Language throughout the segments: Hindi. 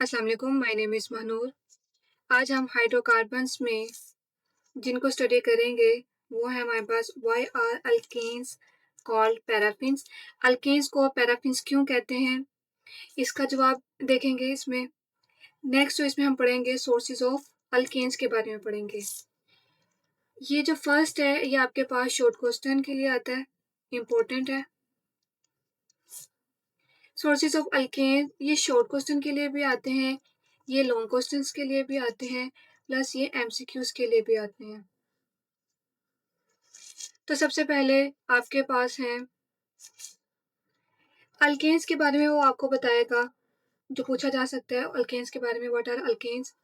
अस्सलाम वालेकुम, माय नेम इज़ महनूर। आज हम हाइड्रोकार्बन्स में जिनको स्टडी करेंगे वो है हमारे पास why are alkanes called paraffins. Alkanes को पैराफिन्स क्यों कहते हैं, इसका जवाब देखेंगे इसमें। नेक्स्ट जो इसमें हम पढ़ेंगे सोर्सेज ऑफ अल्केन्स के बारे में पढ़ेंगे। ये जो फर्स्ट है ये आपके पास शॉर्ट क्वेश्चन के लिए आता है, इम्पोर्टेंट है। सोर्सेज ऑफ अल्केन ये शॉर्ट क्वेश्चन के लिए भी आते हैं, ये लॉन्ग क्वेश्चंस के लिए भी आते हैं, प्लस ये एमसीक्यूज के लिए भी आते हैं। तो सबसे पहले आपके पास हैं अल्केन्स के बारे में, वो आपको बताएगा जो पूछा जा सकता है अल्केन्स के बारे में। What are alkanes?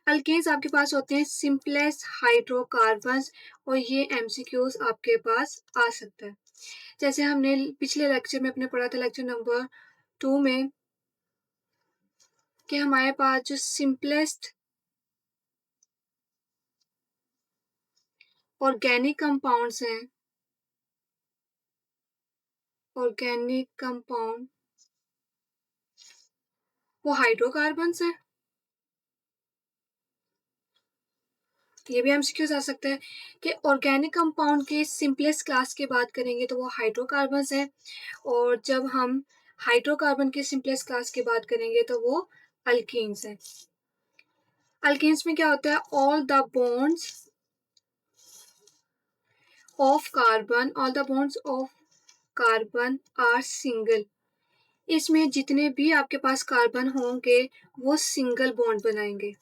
अल्केन्स आपके पास होते हैं सिंपलेस्ट हाइड्रोकार्बन्स, और ये एमसीक्यूज आपके पास आ सकता है। जैसे हमने पिछले लेक्चर में अपने पढ़ा था, लेक्चर नंबर 2 में, कि हमारे पास जो सिंपलेस्ट ऑर्गेनिक कंपाउंड्स हैं, ऑर्गेनिक कंपाउंड वो हाइड्रोकार्बन्स हैं। ये भी एमसीक्यूज आ सकता है कि ऑर्गेनिक कंपाउंड के सिंपलेस्ट क्लास की बात करेंगे तो वो हाइड्रोकार्बन्स हैं, और जब हम हाइड्रोकार्बन के सिंपलेस्ट क्लास की बात करेंगे तो वो अल्कीन्स हैं। अल्कीन्स में क्या होता है, all the bonds of carbon are single. इसमें जितने भी आपके पास कार्बन होंगे वो सिंगल बॉन्ड बनाएंगे,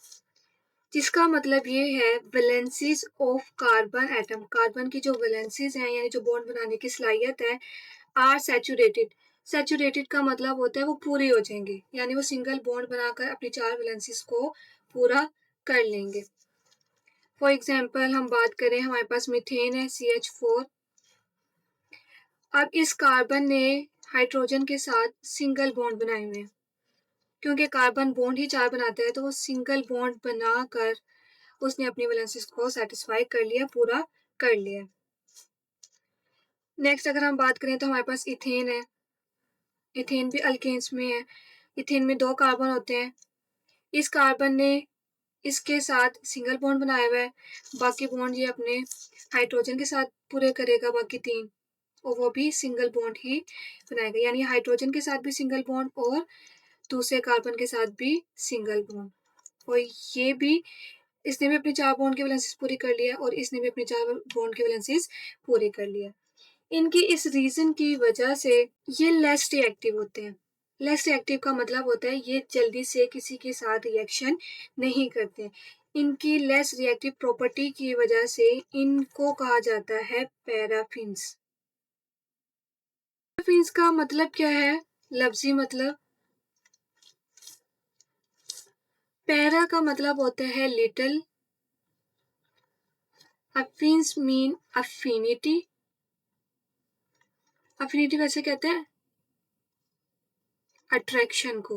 जिसका मतलब ये है valencies of carbon atom, carbon की जो वैलेंसीज हैं यानी जो बॉन्ड बनाने की सलाहियत है, आर सैचुरेटेड। सैचुरेटेड का मतलब होता है वो पूरी हो जाएंगे, यानी वो सिंगल बॉन्ड बनाकर अपनी 4 वैलेंसीज को पूरा कर लेंगे। फॉर एग्जाम्पल हम बात करें, हमारे पास मीथेन है CH4। अब इस कार्बन ने हाइड्रोजन के साथ सिंगल बॉन्ड बनाए हुए हैं, क्योंकि कार्बन बॉन्ड ही 4 बनाता है तो वो सिंगल बॉन्ड बनाकर उसने अपनी वैलेंसीज को सेटिस्फाई कर लिया, पूरा कर लिया। नेक्स्ट अगर हम बात करें तो हमारे पास इथेन है। इथेन भी अल्केन्स में है। इथेन में 2 कार्बन होते हैं। इस कार्बन ने इसके साथ सिंगल बॉन्ड बनाया हुआ है, बाकी बॉन्ड ये अपने हाइड्रोजन के साथ पूरे करेगा, बाकी 3, और वो भी सिंगल बॉन्ड ही बनाएगा, यानी हाइड्रोजन के साथ भी सिंगल बॉन्ड और दूसरे कार्बन के साथ भी सिंगल बॉन्ड। और ये भी, इसने भी अपनी 4 बॉन्ड की वैलेंसीज पूरी कर लिया और इसने भी अपनी 4 बॉन्ड की वैलेंसीज पूरी कर लिया। इनकी इस रीजन की वजह से ये लेस रिएक्टिव होते हैं। लेस रिएक्टिव का मतलब होता है ये जल्दी से किसी के साथ रिएक्शन नहीं करते। इनकी लेस रिएक्टिव प्रॉपर्टी की वजह से इनको कहा जाता है पैराफिन्स। पैराफिन्स का मतलब क्या है, लफ्जी मतलब। पैरा का मतलब होता है लिटिल, अफिन्स मीन अफिनिटी। अफिनिटी कैसे कहते हैं, अट्रैक्शन को।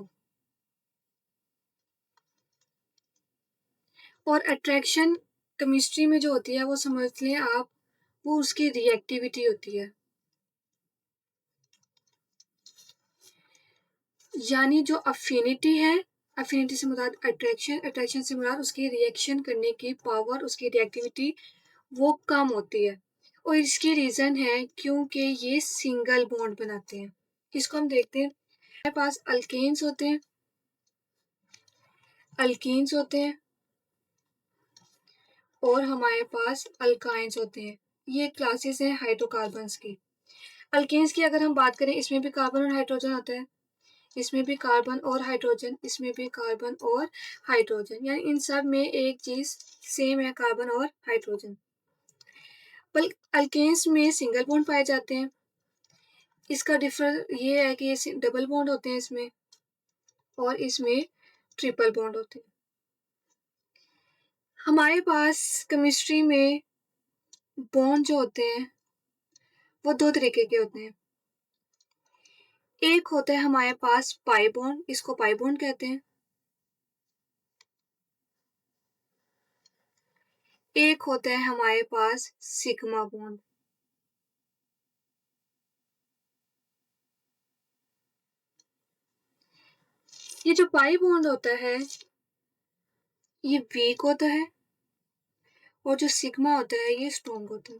और अट्रैक्शन केमिस्ट्री में जो होती है वो समझ लें आप, वो उसकी रिएक्टिविटी होती है। यानी जो अफिनिटी है, अफिनिटी से मुराद अट्रैक्शन, अट्रैक्शन से मुराद उसकी रिएक्शन करने की पावर, उसकी रिएक्टिविटी वो कम होती है। और इसकी रीजन है क्योंकि ये सिंगल बॉन्ड बनाते हैं। इसको हम देखते हैं, हमारे पास अल्केन्स होते हैं, अल्कीन्स होते हैं और हमारे पास अल्काइंस होते हैं। ये क्लासेस हैं हाइड्रोकार्बन्स की। अल्केन्स की अगर हम बात करें, इसमें भी कार्बन और हाइड्रोजन होता है, इसमें भी कार्बन और हाइड्रोजन, इसमें भी कार्बन और हाइड्रोजन, यानी इन सब में एक चीज सेम है, कार्बन और हाइड्रोजन। पर अल्केन्स में सिंगल बॉन्ड पाए जाते हैं। इसका डिफर ये है कि ये डबल बॉन्ड होते हैं इसमें, और इसमें ट्रिपल बॉन्ड होते हैं। हमारे पास केमिस्ट्री में बॉन्ड जो होते हैं वो 2 तरीके के होते हैं। एक होता है हमारे पास पाई बॉन्ड, इसको पाई बॉन्ड कहते हैं। एक होता है हमारे पास सिग्मा बॉन्ड। ये जो पाई बॉन्ड होता है ये वीक होता है और जो सिग्मा होता है ये स्ट्रॉन्ग होता है।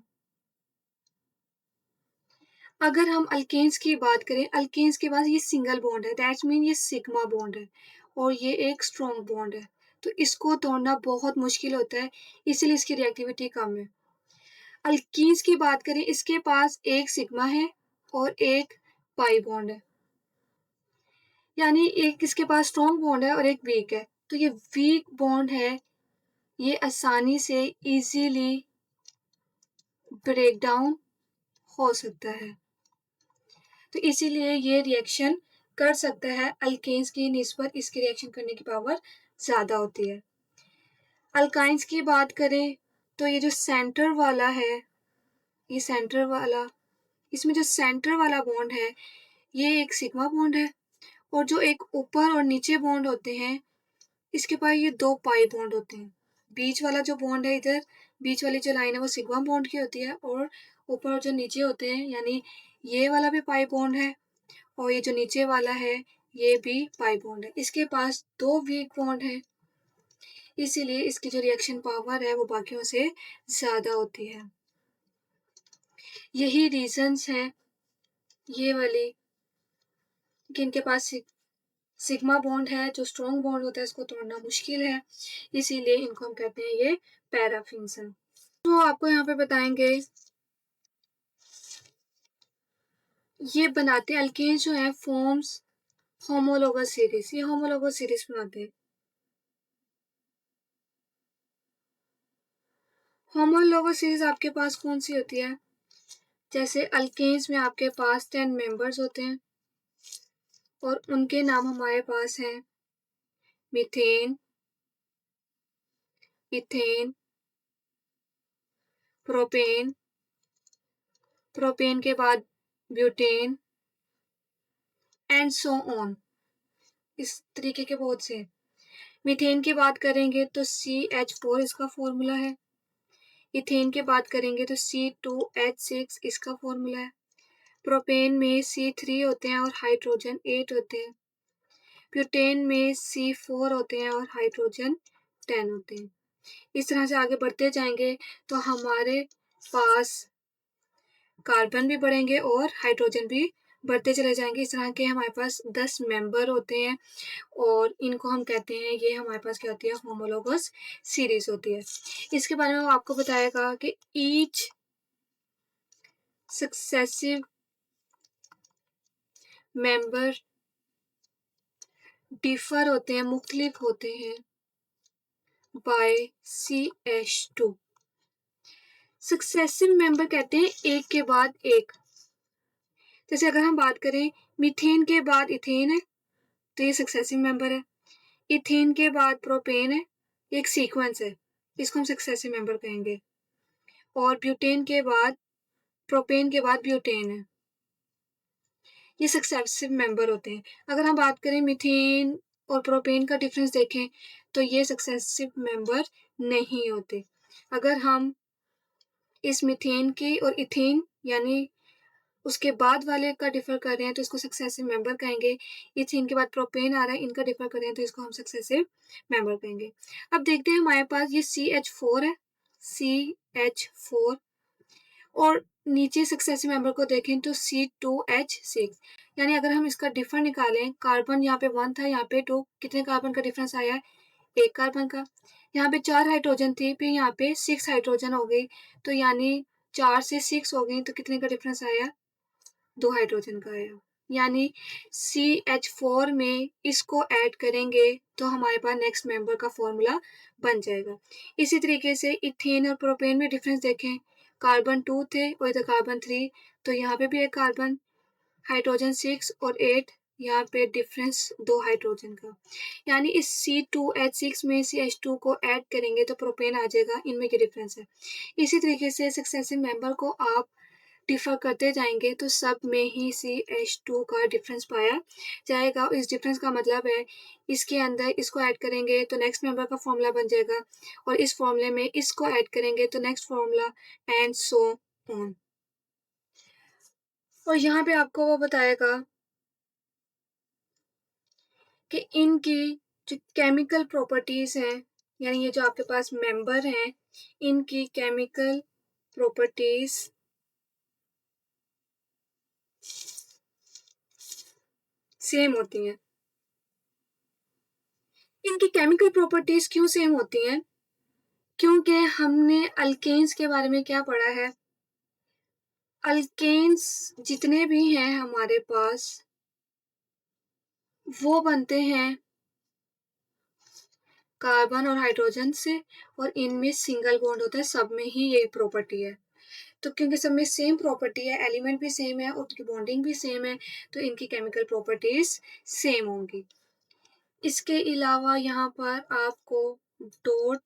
अगर हम अल्केन्स की बात करें, अल्केन्स के पास ये सिंगल बॉन्ड है, दैट्स मीन ये सिग्मा बॉन्ड है और ये एक स्ट्रॉन्ग बॉन्ड है, तो इसको तोड़ना बहुत मुश्किल होता है, इसीलिए इसकी रिएक्टिविटी कम है। अल्कीन्स की बात करें, इसके पास एक सिग्मा है और एक पाई बॉन्ड है, यानी एक इसके पास स्ट्रॉन्ग बॉन्ड है और एक वीक है, तो ये वीक बॉन्ड है, ये आसानी से इजीली ब्रेक डाउन हो सकता है, तो इसीलिए ये रिएक्शन कर सकता है अल्केन्स की निस्बत इसकी रिएक्शन करने की पावर ज़्यादा होती है। अल्काइंस की बात करें तो ये जो सेंटर वाला है, ये सेंटर वाला, इसमें जो सेंटर वाला बॉन्ड है ये एक सिग्मा बॉन्ड है और जो एक ऊपर और नीचे बॉन्ड होते हैं इसके पास ये दो पाई बॉन्ड होते हैं। बीच वाला जो बॉन्ड है इधर, बीच वाली जो लाइन है वो सिग्मा बॉन्ड की होती है और ऊपर जो नीचे होते हैं यानी ये वाला भी पाई बॉन्ड है और ये जो नीचे वाला है ये भी पाई बॉन्ड है। इसके पास दो वीक बॉन्ड है, इसीलिए इसकी जो रिएक्शन पावर है वो बाकियों से ज़्यादा होती है। यही रीजंस हैं ये वाली कि इनके पास सिग्मा बॉन्ड है, जो स्ट्रॉन्ग बॉन्ड होता है इसको तोड़ना मुश्किल है, इसीलिए इनको हम कहते हैं ये पैराफिन्स हैं। तो आपको यहाँ पे बताएंगे ये बनाते हैं अल्केन्स जो है फॉर्म्स होमोलोगस सीरीज, ये होमोलोगस सीरीज बनाते हैं। होमोलोगस सीरीज आपके पास कौन सी होती है? जैसे अल्केन्स में आपके पास 10 मेंबर्स होते हैं और उनके नाम हमारे पास हैं मीथेन, इथेन, प्रोपेन, प्रोपेन के बाद ब्यूटेन एंड सो ऑन, इस तरीके के बहुत से। मीथेन की बात करेंगे तो CH4 इसका फॉर्मूला है, इथेन की बात करेंगे तो C2H6 इसका फॉर्मूला है, प्रोपेन में C3 होते हैं और हाइड्रोजन 8 होते हैं, ब्यूटेन में C4 होते हैं और हाइड्रोजन 10 होते हैं। इस तरह से आगे बढ़ते जाएंगे तो हमारे पास कार्बन भी बढ़ेंगे और हाइड्रोजन भी बढ़ते चले जाएंगे। इस तरह के हमारे पास 10 मेंबर होते हैं और इनको हम कहते हैं, ये हमारे पास क्या होती है, होमोलोगस सीरीज होती है। इसके बारे में वो आपको बताएगा कि ईच सक्सेसिव मेंबर डिफर होते हैं, मुख्तलिफ होते हैं बाय CH2। सक्सेसिव मेंबर कहते हैं एक के बाद एक, जैसे अगर हम बात करें मीथेन के बाद इथेन है तो ये सक्सेसिव मेंबर है, इथेन के बाद प्रोपेन है, एक सीक्वेंस है, इसको हम सक्सेसिव मेंबर कहेंगे, और ब्यूटेन के बाद प्रोपेन के बाद ब्यूटेन है, ये सक्सेसिव मेंबर होते हैं। अगर हम बात करें मीथेन और प्रोपेन का डिफरेंस देखें तो ये सक्सेसिव मेंबर नहीं होते। अगर हम इस मीथेन के और इथेन यानी उसके बाद वाले का डिफर कर रहे हैं तो इसको सक्सेसिव मेंबर कहेंगे, इथेन के बाद प्रोपेन आ रहा है इनका डिफर कर रहे हैं तो इसको हम सक्सेसिव मेंबर कहेंगे। अब देखते हैं हमारे पास ये CH4 है, CH4, और नीचे सक्सेसिव मेंबर को देखें तो C2H6, यानी अगर हम इसका डिफर निकालें, कार्बन यहाँ पे 1 था, यहाँ पे 2, कितने कार्बन का डिफरेंस आया है, 1 कार्बन का। यहाँ पे 4 हाइड्रोजन थी, फिर यहाँ पे 6 हाइड्रोजन हो गई, तो यानी 4 से 6 हो गई, तो कितने का डिफरेंस आया, 2 हाइड्रोजन का आया। यानी CH4 में इसको ऐड करेंगे तो हमारे पास नेक्स्ट मेंबर का फॉर्मूला बन जाएगा। इसी तरीके से इथेन और प्रोपेन में डिफरेंस देखें, कार्बन 2 थे और इधर कार्बन 3, तो यहाँ पे भी एक कार्बन, हाइड्रोजन 6 और 8, यहाँ पे डिफरेंस 2 हाइड्रोजन का, यानी इस C2H6 में CH2 को ऐड करेंगे तो प्रोपेन आ जाएगा, इनमें की डिफरेंस है। इसी तरीके से सक्सेसिव मेंबर को आप डिफर करते जाएंगे तो सब में ही CH2 का डिफरेंस पाया जाएगा, और इस डिफरेंस का मतलब है इसके अंदर इसको ऐड करेंगे तो नेक्स्ट मेंबर का फॉर्मूला बन जाएगा, और इस फॉर्मूले में इसको ऐड करेंगे तो next formula, and so on. और यहाँ पे आपको वो बताएगा कि इनकी जो केमिकल प्रॉपर्टीज़ हैं, यानी ये जो आपके पास मेंबर हैं, इनकी केमिकल प्रॉपर्टीज़ सेम होती हैं। इनकी केमिकल प्रॉपर्टीज़ क्यों सेम होती हैं? क्योंकि हमने अल्केन्स के बारे में क्या पढ़ा है? अल्केन्स जितने भी हैं हमारे पास, वो बनते हैं कार्बन और हाइड्रोजन से, और इनमें सिंगल बॉन्ड होता है, सब में ही यही प्रॉपर्टी है। तो क्योंकि सब में सेम प्रॉपर्टी है, एलिमेंट भी सेम है और उनकी बॉन्डिंग भी सेम है, तो इनकी केमिकल प्रॉपर्टीज सेम होंगी। इसके अलावा यहाँ पर आपको डॉट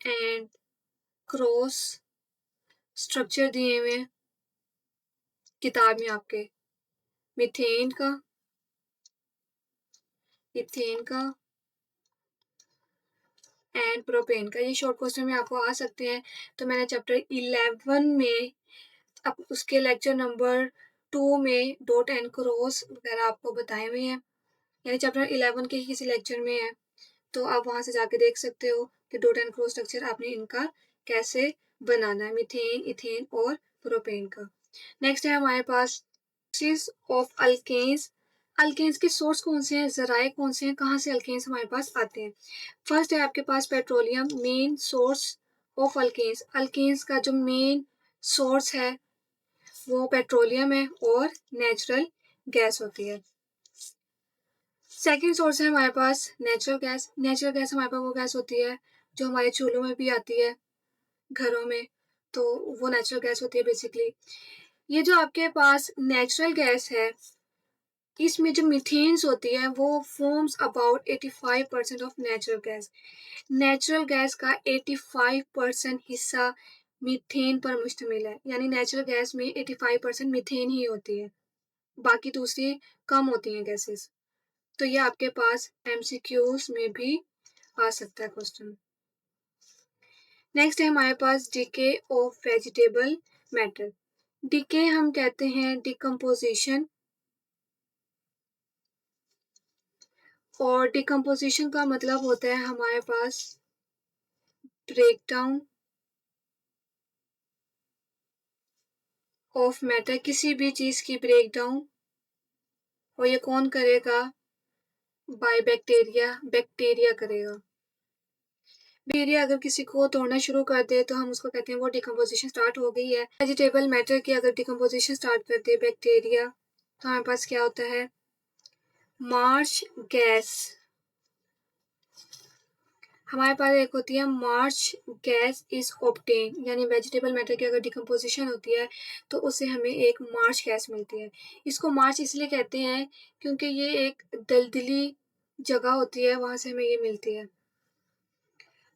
एंड क्रॉस स्ट्रक्चर दिए हुए हैं किताब में आपके, मीथेन का, इथेन का एंड प्रोपेन का। ये शॉर्ट क्वेश्चन में आपको आ सकते हैं। तो मैंने चैप्टर 11 में अब उसके लेक्चर नंबर 2 में डॉट एंड क्रॉस वगैरह आपको बताए हुए हैं, यानी चैप्टर 11 के किसी लेक्चर में है, तो आप वहाँ से जाके देख सकते हो कि डॉट एंड क्रॉस स्ट्रक्चर आपने इनका कैसे बनाना है, मीथेन, इथेन और प्रोपेन का। नेक्स्ट है हमारे पास सोर्सेस ऑफ अल्केन्स। अल्केन्स के सोर्स कौन से हैं, जराए कौन से हैं, कहाँ से अल्केन्स हमारे पास आते हैं? फर्स्ट है आपके पास petroleum, main source of alkanes. Alkanes का जो मेन सोर्स है वो पेट्रोलियम है और नेचुरल गैस होती है। सेकेंड सोर्स है हमारे पास नेचुरल गैस। नेचुरल गैस हमारे पास वो गैस होती है जो हमारे चूल्हों में भी आती है, घरों में, तो वो नेचुरल गैस होती है बेसिकली। ये जो आपके पास नेचुरल गैस है, इसमें जो मीथेन्स होती है वो forms about 85% of natural gas. Natural gas का 85% हिस्सा मीथेन पर मुश्तमिल है, यानी नेचुरल गैस में 85% मीथेन ही होती है, बाकी दूसरी कम होती हैं गैसेस। तो ये आपके पास एमसीक्यूज में भी आ सकता है क्वेश्चन। नेक्स्ट है हमारे पास decay of vegetable matter. Decay हम कहते हैं डिकम्पोजिशन, और डिकम्पोजिशन का मतलब होता है हमारे पास ब्रेकडाउन ऑफ मैटर, किसी भी चीज की ब्रेकडाउन, और ये कौन करेगा? बाय बैक्टीरिया, बैक्टीरिया करेगा। बैक्टीरिया अगर किसी को तोड़ना शुरू कर दे तो हम उसको कहते हैं वो डिकम्पोजिशन स्टार्ट हो गई है। वेजिटेबल मैटर की अगर डिकम्पोजिशन स्टार्ट कर दे बैक्टीरिया, तो हमारे पास क्या होता है? Marsh gas. हमारे पास एक होती है मार्श गैस इज ऑब्टेन, यानी वेजिटेबल मैटर की अगर डिकम्पोजिशन होती है तो उससे हमें एक मार्श गैस मिलती है। इसको मार्श इसलिए कहते हैं क्योंकि ये एक दलदली जगह होती है, वहां से हमें ये मिलती है,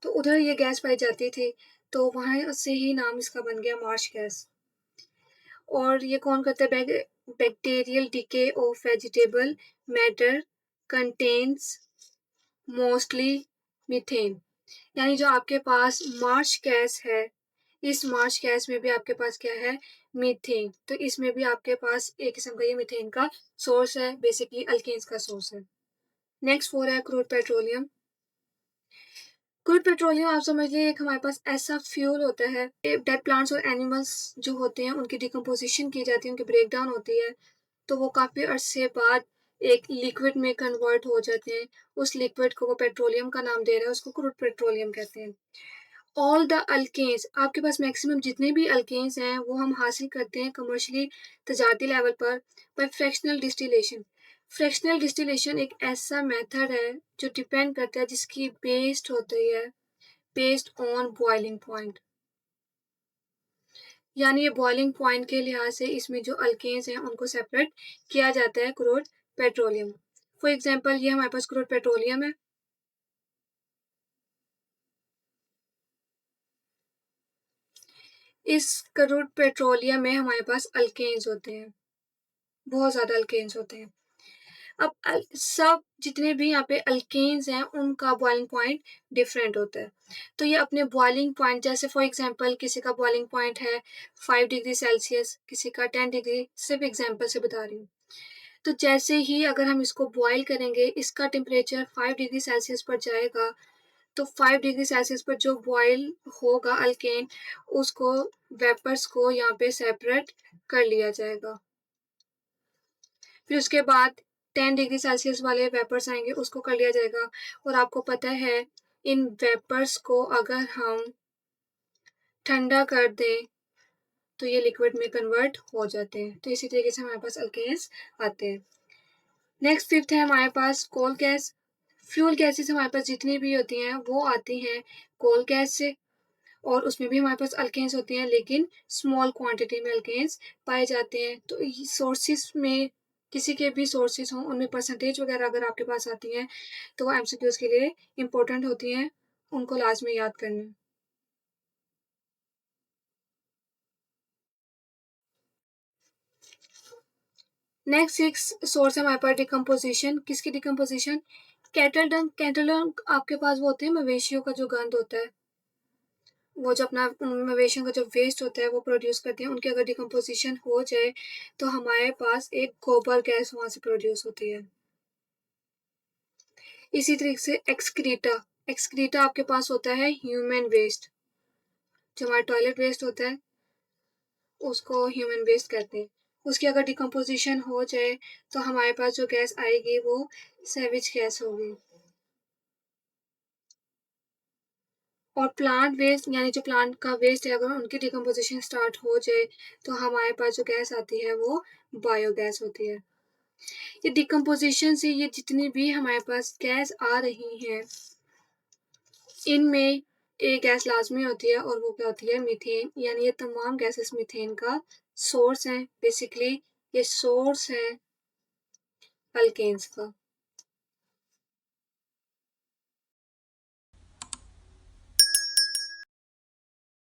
तो उधर ये गैस पाई जाती थी, तो वहां से ही नाम इसका बन गया मार्श गैस। और ये कौन करता है? Bacterial decay of vegetable matter contains mostly methane, यानी जो आपके पास मार्श गैस है, इस मार्श गैस में भी आपके पास क्या है? मीथेन। तो इसमें भी आपके पास एक किस्म का ये मीथेन का सोर्स है, बेसिकली अल्केन्स का सोर्स है। नेक्स्ट 4 है क्रूड पेट्रोलियम। क्रूड पेट्रोलियम आप समझ लीजिए एक हमारे पास ऐसा फ्यूल होता है, डेड प्लांट्स और एनिमल्स जो होते हैं उनकी डिकम्पोजिशन की जाती है, उनकी ब्रेकडाउन होती है, तो वो काफ़ी अरसे बाद एक लिक्विड में कन्वर्ट हो जाते हैं। उस लिक्विड को वो पेट्रोलियम का नाम दे रहा है, उसको क्रूड पेट्रोलियम कहते हैं। ऑल द अल्केन्स, आपके पास मैक्सिमम जितने भी अल्केन्स हैं वो हम हासिल करते हैं कमर्शियली तजारती लेवल पर by fractional distillation. Fractional distillation एक ऐसा मेथड है जो डिपेंड करता है, जिसकी बेस्ड होती है बेस्ड ऑन बॉइलिंग पॉइंट, यानी ये बॉइलिंग पॉइंट के लिहाज से इसमें जो अल्केन्स हैं उनको सेपरेट किया जाता है क्रूड पेट्रोलियम। फॉर एग्जांपल ये हमारे पास क्रूड पेट्रोलियम है, इस क्रूड पेट्रोलियम में हमारे पास अल्केन्स होते हैं, बहुत ज़्यादा अल्केन्स होते हैं। अब सब जितने भी यहाँ पे अल्केन्स हैं उनका बॉइलिंग पॉइंट डिफरेंट होता है, तो ये अपने बॉइलिंग पॉइंट, जैसे फॉर एग्जांपल किसी का बॉइलिंग पॉइंट है 5 डिग्री सेल्सियस, किसी का 10 डिग्री, सिर्फ एग्जांपल से बता रही हूँ, तो जैसे ही अगर हम इसको बॉयल करेंगे, इसका टेम्परेचर 5 डिग्री सेल्सियस पर जाएगा, तो 5 डिग्री सेल्सियस पर जो बॉयल होगा अल्केन, उसको वेपर्स को यहाँ पे सेपरेट कर लिया जाएगा। फिर उसके बाद 10 डिग्री सेल्सियस वाले वेपर्स आएंगे, उसको कर लिया जाएगा। और आपको पता है इन वेपर्स को अगर हम ठंडा कर दें तो ये लिक्विड में कन्वर्ट हो जाते हैं। तो इसी तरीके से हमारे पास अल्केन्स आते हैं। नेक्स्ट फिफ्थ है हमारे पास कोल गैस। फ्यूल गैसेस हमारे पास जितनी भी होती हैं वो आती हैं कोल गैस से, और उसमें भी हमारे पास अल्केन्स होती हैं, लेकिन स्मॉल क्वांटिटी में अल्केन्स पाए जाते हैं। तो सोर्सेस में किसी के भी सोर्सेस हों, उनमें परसेंटेज वगैरह अगर आपके पास आती हैं तो वो एमसीक्यूज के लिए इम्पोर्टेंट होती हैं, उनको लाजमी याद करना। नेक्स्ट सिक्स सोर्स है हमारे पास डिकम्पोजिशन। किसकी डिकम्पोजिशन? कैटल डंग। कैटल डंग आपके पास वो होते हैं मवेशियों का जो गंद होता है, वो जो अपना मवेशियों का जो वेस्ट होता है वो प्रोड्यूस करते हैं। उनकी अगर डिकम्पोजिशन हो जाए तो हमारे पास एक गोबर गैस वहाँ से प्रोड्यूस होती है। इसी तरीके से एक्सक्रीटा। एक्सक्रीटा आपके पास होता है ह्यूमन वेस्ट, जो हमारा टॉयलेट वेस्ट होता है उसको ह्यूमन वेस्ट कहते हैं। उसकी अगर डिकम्पोजिशन हो जाए तो हमारे पास जो गैस आएगी वो सेविज गैस होगी। और प्लांट वेस्ट यानी जो प्लांट का वेस्ट है, अगर उनकी डिकम्पोजिशन स्टार्ट हो जाए तो हमारे पास जो गैस आती है वो बायोगैस होती है। ये डिकम्पोजिशन से ये जितनी भी हमारे पास गैस आ रही हैं, इनमें एक गैस लाजमी होती है और वो क्या होती है? मीथेन। यानी ये तमाम गैसेस मीथेन का सोर्स हैं। बेसिकली ये सोर्स है अल्केन्स का।